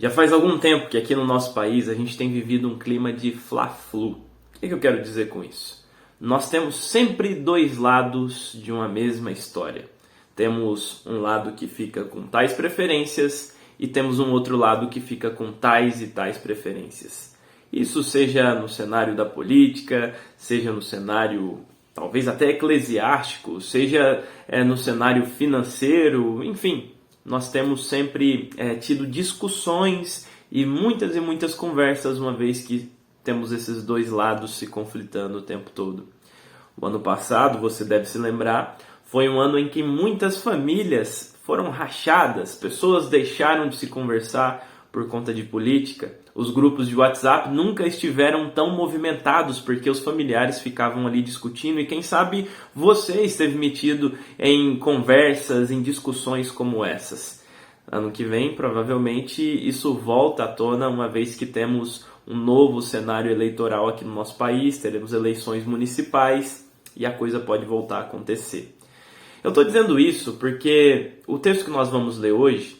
Já faz algum tempo que aqui no nosso país a gente tem vivido um clima de fla-flu. O que eu quero dizer com isso? Nós temos sempre dois lados de uma mesma história. Temos um lado que fica com tais preferências e temos um outro lado que fica com tais e tais preferências. Isso seja no cenário da política, seja no cenário talvez até eclesiástico, seja no cenário financeiro, enfim. Nós temos sempre tido discussões e muitas conversas, uma vez que temos esses dois lados se conflitando o tempo todo. O ano passado, você deve se lembrar, foi um ano em que muitas famílias foram rachadas, pessoas deixaram de se conversar por conta de política. Os grupos de WhatsApp nunca estiveram tão movimentados porque os familiares ficavam ali discutindo e quem sabe você esteve metido em conversas, em discussões como essas. Ano que vem, provavelmente, isso volta à tona, uma vez que temos um novo cenário eleitoral aqui no nosso país, teremos eleições municipais e a coisa pode voltar a acontecer. Eu estou dizendo isso porque o texto que nós vamos ler hoje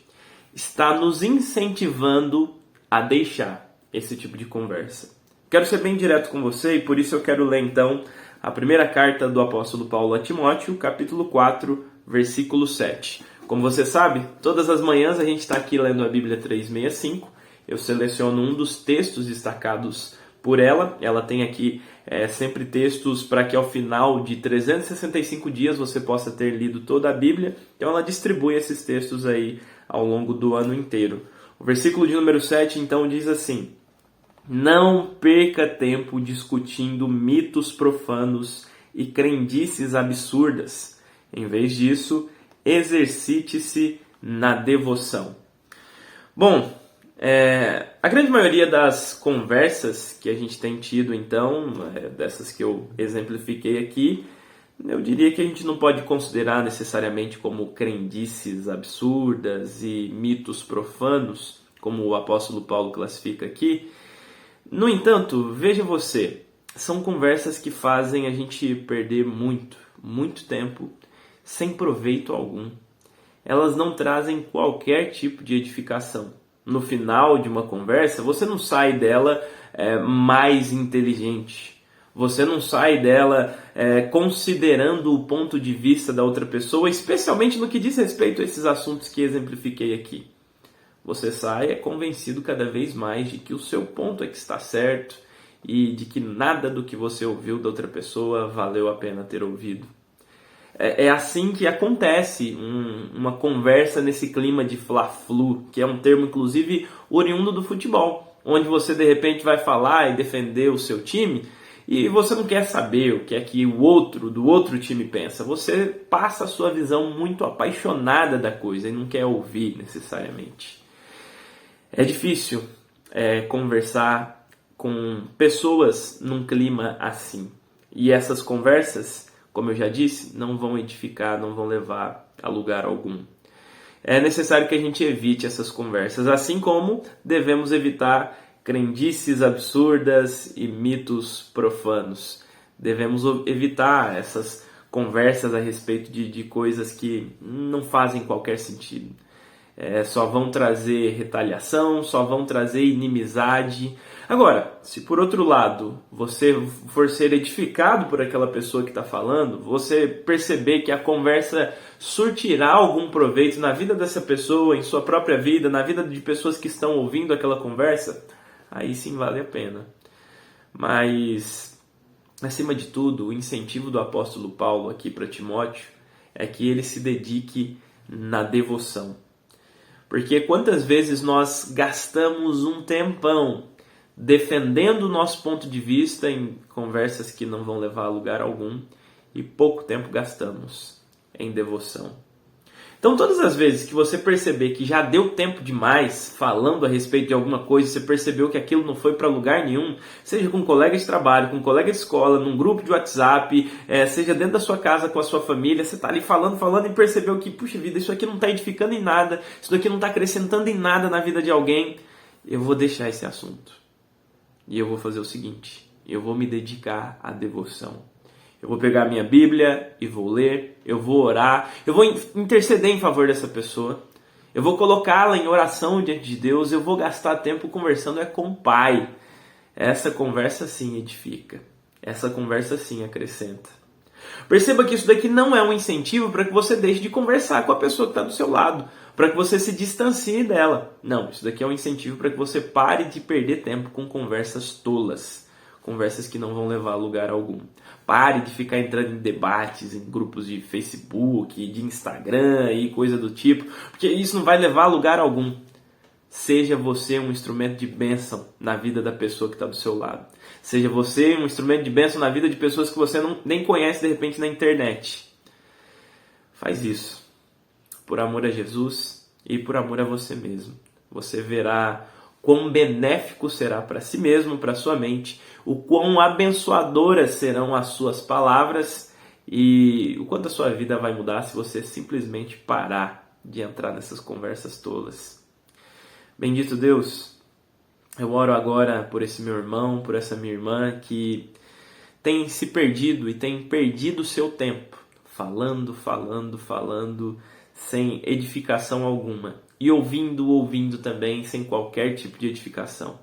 está nos incentivando a deixar esse tipo de conversa. Quero ser bem direto com você e por isso eu quero ler então a primeira carta do apóstolo Paulo a Timóteo, capítulo 4, versículo 7. Como você sabe, todas as manhãs a gente está aqui lendo a Bíblia 365. Eu seleciono um dos textos destacados por ela. Ela tem aqui sempre textos para que ao final de 365 dias você possa ter lido toda a Bíblia. Então ela distribui esses textos aí ao longo do ano inteiro. O versículo de número 7 então diz assim: não perca tempo discutindo mitos profanos e crendices absurdas. Em vez disso, exercite-se na devoção. Bom, a grande maioria das conversas que a gente tem tido, então, dessas que eu exemplifiquei aqui, eu diria que a gente não pode considerar necessariamente como crendices absurdas e mitos profanos, como o apóstolo Paulo classifica aqui. No entanto, veja você, são conversas que fazem a gente perder muito tempo sem proveito algum. Elas não trazem qualquer tipo de edificação. No final de uma conversa, você não sai dela mais inteligente. Você não sai dela considerando o ponto de vista da outra pessoa, especialmente no que diz respeito a esses assuntos que exemplifiquei aqui. Você sai convencido cada vez mais de que o seu ponto é que está certo e de que nada do que você ouviu da outra pessoa valeu a pena ter ouvido. É assim que acontece uma conversa nesse clima de fla-flu, que é um termo inclusive oriundo do futebol, onde você de repente vai falar e defender o seu time e você não quer saber o que é que o outro do outro time pensa. Você passa a sua visão muito apaixonada da coisa e não quer ouvir necessariamente. É difícil conversar com pessoas num clima assim. E essas conversas, como eu já disse, não vão edificar, não vão levar a lugar algum. É necessário que a gente evite essas conversas, assim como devemos evitar crendices absurdas e mitos profanos. Devemos evitar essas conversas a respeito de coisas que não fazem qualquer sentido. Só vão trazer retaliação, só vão trazer inimizade. Agora, se por outro lado você for ser edificado por aquela pessoa que está falando, você perceber que a conversa surtirá algum proveito na vida dessa pessoa, em sua própria vida, na vida de pessoas que estão ouvindo aquela conversa, aí sim vale a pena. Mas, acima de tudo, o incentivo do apóstolo Paulo aqui para Timóteo é que ele se dedique na devoção. Porque quantas vezes nós gastamos um tempão defendendo o nosso ponto de vista em conversas que não vão levar a lugar algum e pouco tempo gastamos em devoção. Então todas as vezes que você perceber que já deu tempo demais falando a respeito de alguma coisa, você percebeu que aquilo não foi para lugar nenhum, seja com um colega de trabalho, com um colega de escola, num grupo de WhatsApp, seja dentro da sua casa com a sua família, você está ali falando e percebeu que, puxa vida, isso aqui não está edificando em nada, isso daqui não está acrescentando em nada na vida de alguém, eu vou deixar esse assunto. E eu vou fazer o seguinte, eu vou me dedicar à devoção. Eu vou pegar a minha Bíblia e vou ler, eu vou orar, eu vou interceder em favor dessa pessoa Eu vou colocá-la em oração diante de Deus, eu vou gastar tempo conversando com o Pai. Essa conversa sim edifica. Essa conversa sim acrescenta. Perceba que isso daqui não é um incentivo para que você deixe de conversar com a pessoa que está do seu lado, para que você se distancie dela. Não, isso daqui é um incentivo para que você pare de perder tempo com conversas tolas, conversas que não vão levar a lugar algum. Pare de ficar entrando em debates, em grupos de Facebook, de Instagram e coisa do tipo, porque isso não vai levar a lugar algum. Seja você um instrumento de bênção na vida da pessoa que está do seu lado. Seja você um instrumento de bênção na vida de pessoas que você nem conhece de repente na internet. Faz isso. Por amor a Jesus e por amor a você mesmo. Você verá quão benéfico será para si mesmo, para sua mente, o quão abençoadoras serão as suas palavras e o quanto a sua vida vai mudar se você simplesmente parar de entrar nessas conversas tolas. Bendito Deus, eu oro agora por esse meu irmão, por essa minha irmã que tem se perdido e tem perdido o seu tempo, falando, sem edificação alguma. E ouvindo também, sem qualquer tipo de edificação.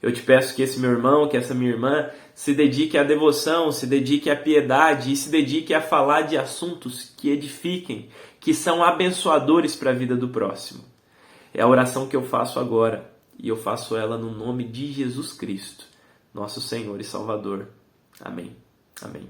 Eu te peço que esse meu irmão, que essa minha irmã, se dedique à devoção, se dedique à piedade e se dedique a falar de assuntos que edifiquem, que são abençoadores para a vida do próximo. É a oração que eu faço agora, e eu faço ela no nome de Jesus Cristo, nosso Senhor e Salvador. Amém. Amém.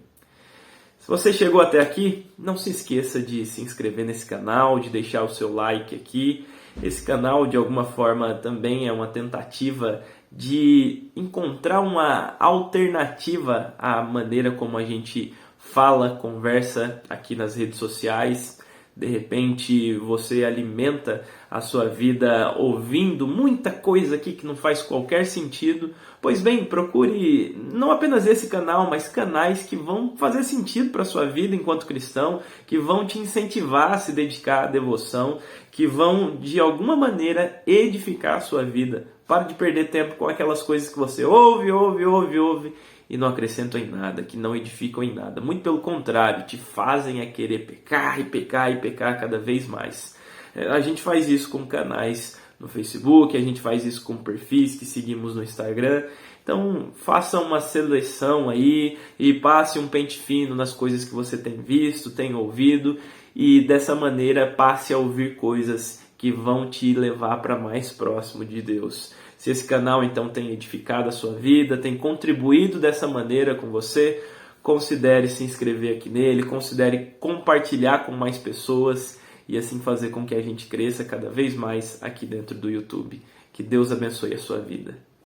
Se você chegou até aqui, não se esqueça de se inscrever nesse canal, de deixar o seu like aqui. Esse canal, de alguma forma, também é uma tentativa de encontrar uma alternativa à maneira como a gente fala, conversa aqui nas redes sociais. De repente você alimenta a sua vida ouvindo muita coisa aqui que não faz qualquer sentido. Pois bem, procure não apenas esse canal, mas canais que vão fazer sentido para a sua vida enquanto cristão, que vão te incentivar a se dedicar à devoção, que vão de alguma maneira edificar a sua vida. Pare de perder tempo com aquelas coisas que você ouve e não acrescentam em nada, que não edificam em nada. Muito pelo contrário, te fazem a querer pecar cada vez mais. A gente faz isso com canais no Facebook, a gente faz isso com perfis que seguimos no Instagram. Então faça uma seleção aí e passe um pente fino nas coisas que você tem visto, tem ouvido, e dessa maneira passe a ouvir coisas que vão te levar para mais próximo de Deus. Se esse canal então tem edificado a sua vida, tem contribuído dessa maneira com você, considere se inscrever aqui nele, considere compartilhar com mais pessoas e assim fazer com que a gente cresça cada vez mais aqui dentro do YouTube. Que Deus abençoe a sua vida.